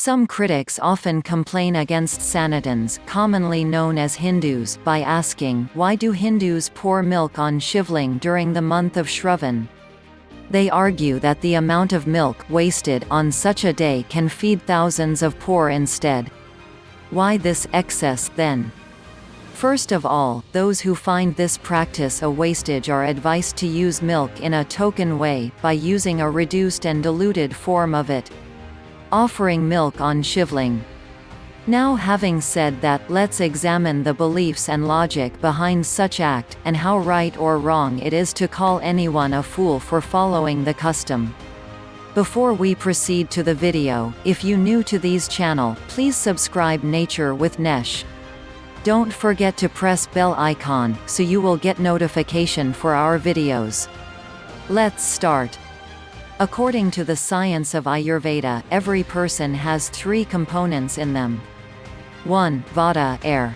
Some critics often complain against Sanatans, commonly known as Hindus, by asking, why do Hindus pour milk on Shivling during the month of Shravan? They argue that the amount of milk wasted on such a day can feed thousands of poor instead. Why this excess then? First of all, those who find this practice a wastage are advised to use milk in a token way, by using a reduced and diluted form of it. Offering milk on Shivling. Now, having said that, let's examine the beliefs and logic behind such act, and how right or wrong it is to call anyone a fool for following the custom. Before we proceed to the video, if you new to these channel, please subscribe Nature with Nesh. Don't forget to press bell icon, so you will get notification for our videos. Let's start. According to the science of Ayurveda, every person has 3 components in them. 1. Vata, air.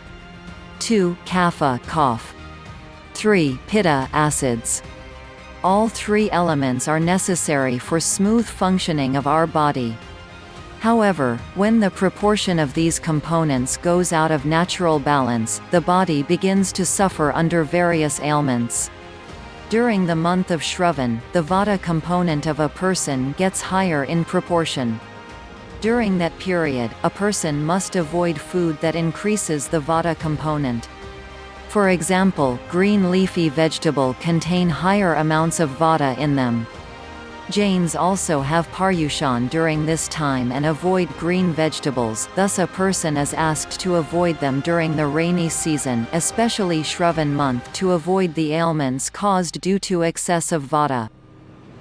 2. Kapha, cough. 3. Pitta, acids. All 3 elements are necessary for smooth functioning of our body. However, when the proportion of these components goes out of natural balance, the body begins to suffer under various ailments. During the month of Shravan, the Vata component of a person gets higher in proportion. During that period, a person must avoid food that increases the Vata component. For example, green leafy vegetable contain higher amounts of Vata in them. Jains also have Paryushan during this time and avoid green vegetables, thus a person is asked to avoid them during the rainy season, especially Shravan month, to avoid the ailments caused due to excess of Vata.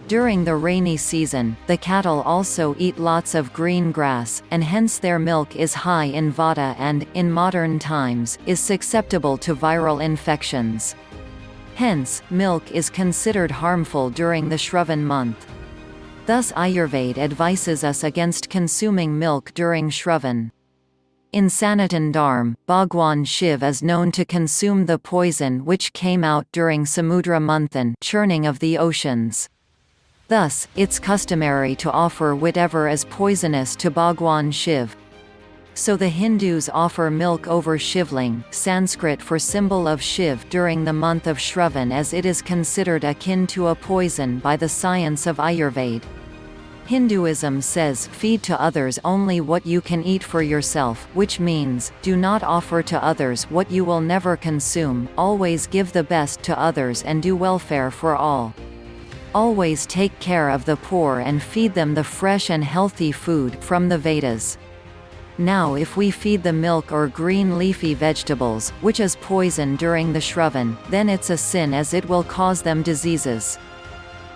During the rainy season, the cattle also eat lots of green grass, and hence their milk is high in Vata and, in modern times, is susceptible to viral infections. Hence, milk is considered harmful during the Shravan month. Thus Ayurveda advises us against consuming milk during Shravan. In Sanatan Dharma, Bhagwan Shiv is known to consume the poison which came out during Samudra Manthan, churning of the oceans. Thus, it's customary to offer whatever is poisonous to Bhagwan Shiv. So the Hindus offer milk over Shivling, Sanskrit for symbol of Shiv, during the month of Shravan, as it is considered akin to a poison by the science of Ayurveda. Hinduism says, feed to others only what you can eat for yourself, which means, do not offer to others what you will never consume, always give the best to others and do welfare for all. Always take care of the poor and feed them the fresh and healthy food from the Vedas. Now if we feed the milk or green leafy vegetables, which is poison during the Shravan, then it's a sin as it will cause them diseases.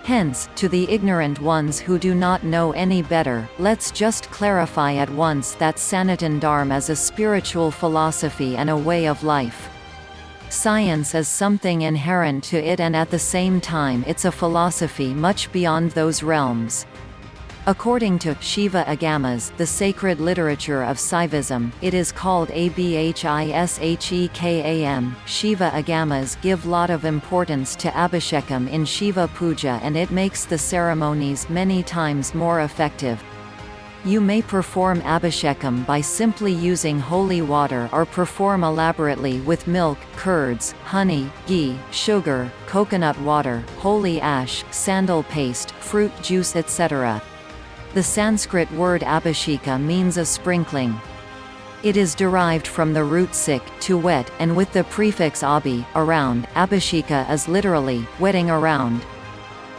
Hence, to the ignorant ones who do not know any better, let's just clarify at once that Sanatan Dharma is a spiritual philosophy and a way of life. Science is something inherent to it, and at the same time it's a philosophy much beyond those realms. According to Shiva Agamas, the sacred literature of Saivism, it is called Abhishekam. Shiva Agamas give lot of importance to Abhishekam in Shiva Puja, and it makes the ceremonies many times more effective. You may perform Abhishekam by simply using holy water, or perform elaborately with milk, curds, honey, ghee, sugar, coconut water, holy ash, sandal paste, fruit juice, etc. The Sanskrit word Abhisheka means a sprinkling. It is derived from the root sik, to wet, and with the prefix abhi, around. Abhisheka is literally, wetting around.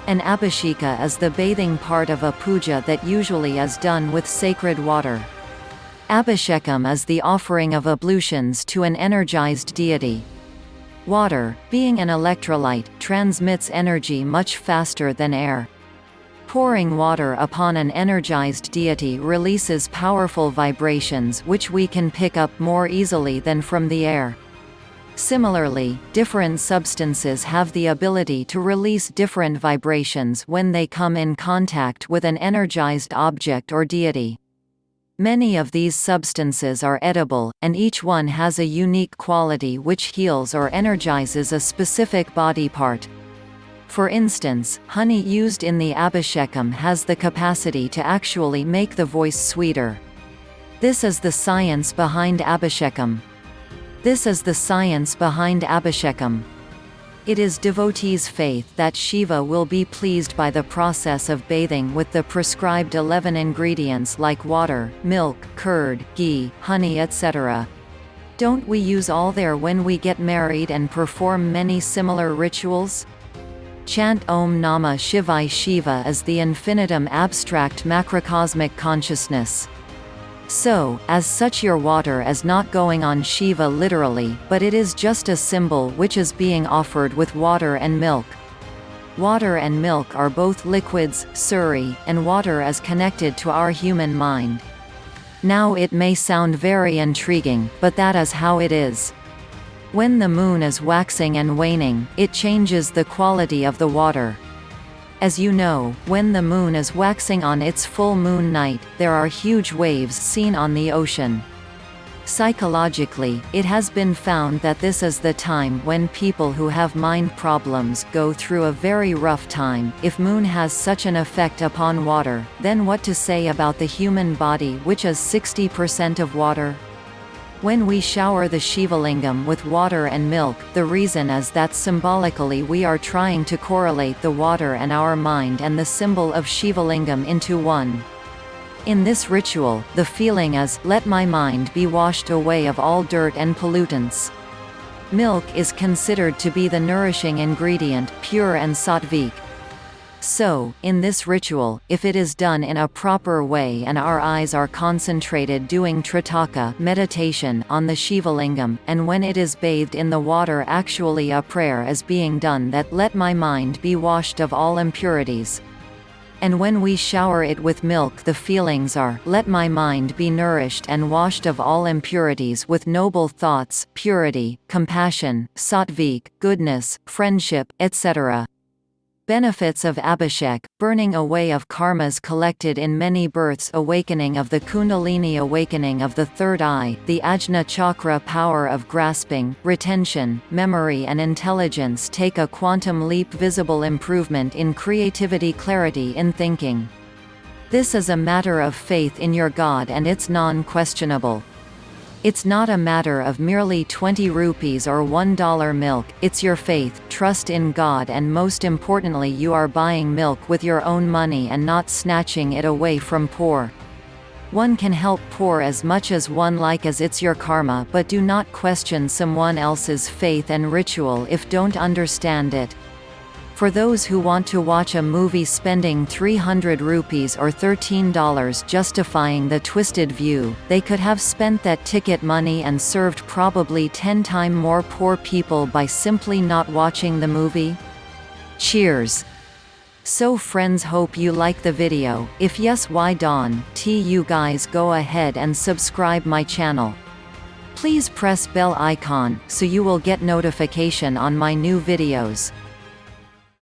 An abhisheka is the bathing part of a puja that usually is done with sacred water. Abhishekam is the offering of ablutions to an energized deity. Water, being an electrolyte, transmits energy much faster than air. Pouring water upon an energized deity releases powerful vibrations which we can pick up more easily than from the air. Similarly, different substances have the ability to release different vibrations when they come in contact with an energized object or deity. Many of these substances are edible, and each one has a unique quality which heals or energizes a specific body part. For instance, honey used in the Abhishekam has the capacity to actually make the voice sweeter. This is the science behind Abhishekam. This is the science behind Abhishekam. It is devotees' faith that Shiva will be pleased by the process of bathing with the prescribed 11 ingredients like water, milk, curd, ghee, honey, etc. Don't we use all there when we get married and perform many similar rituals? Chant Om Namah Shivaya. Shiva is the infinitum abstract macrocosmic consciousness. So, as such, your water is not going on Shiva literally, but it is just a symbol which is being offered with water and milk. Water and milk are both liquids, Suri, and water is connected to our human mind. Now it may sound very intriguing, but that is how it is. When the moon is waxing and waning, it changes the quality of the water. As you know, when the moon is waxing on its full moon night, there are huge waves seen on the ocean. Psychologically, it has been found that this is the time when people who have mind problems go through a very rough time. If moon has such an effect upon water, then what to say about the human body, which is 60% of water? When we shower the Shivalingam with water and milk, the reason is that symbolically we are trying to correlate the water and our mind and the symbol of Shivalingam into one. In this ritual, the feeling is, let my mind be washed away of all dirt and pollutants. Milk is considered to be the nourishing ingredient, pure and sattvic. So, in this ritual, if it is done in a proper way and our eyes are concentrated doing tritaka meditation on the Shivalingam, and when it is bathed in the water, actually a prayer is being done that let my mind be washed of all impurities. And when we shower it with milk, the feelings are, let my mind be nourished and washed of all impurities with noble thoughts, purity, compassion, sattvic, goodness, friendship, etc. Benefits of Abhishek: burning away of karmas collected in many births, awakening of the Kundalini, awakening of the third eye, the Ajna chakra, power of grasping, retention, memory and intelligence, take a quantum leap, visible improvement in creativity, clarity in thinking. This is a matter of faith in your God and it's non-questionable. It's not a matter of merely 20 rupees or $1 milk, it's your faith, trust in God, and most importantly you are buying milk with your own money and not snatching it away from poor. One can help poor as much as one like, as it's your karma, but do not question someone else's faith and ritual if don't understand it. For those who want to watch a movie spending 300 rupees or $13 justifying the twisted view, they could have spent that ticket money and served probably 10 times more poor people by simply not watching the movie. Cheers! So friends, hope you like the video. If yes, why don't you guys go ahead and subscribe my channel. Please press bell icon so you will get notification on my new videos.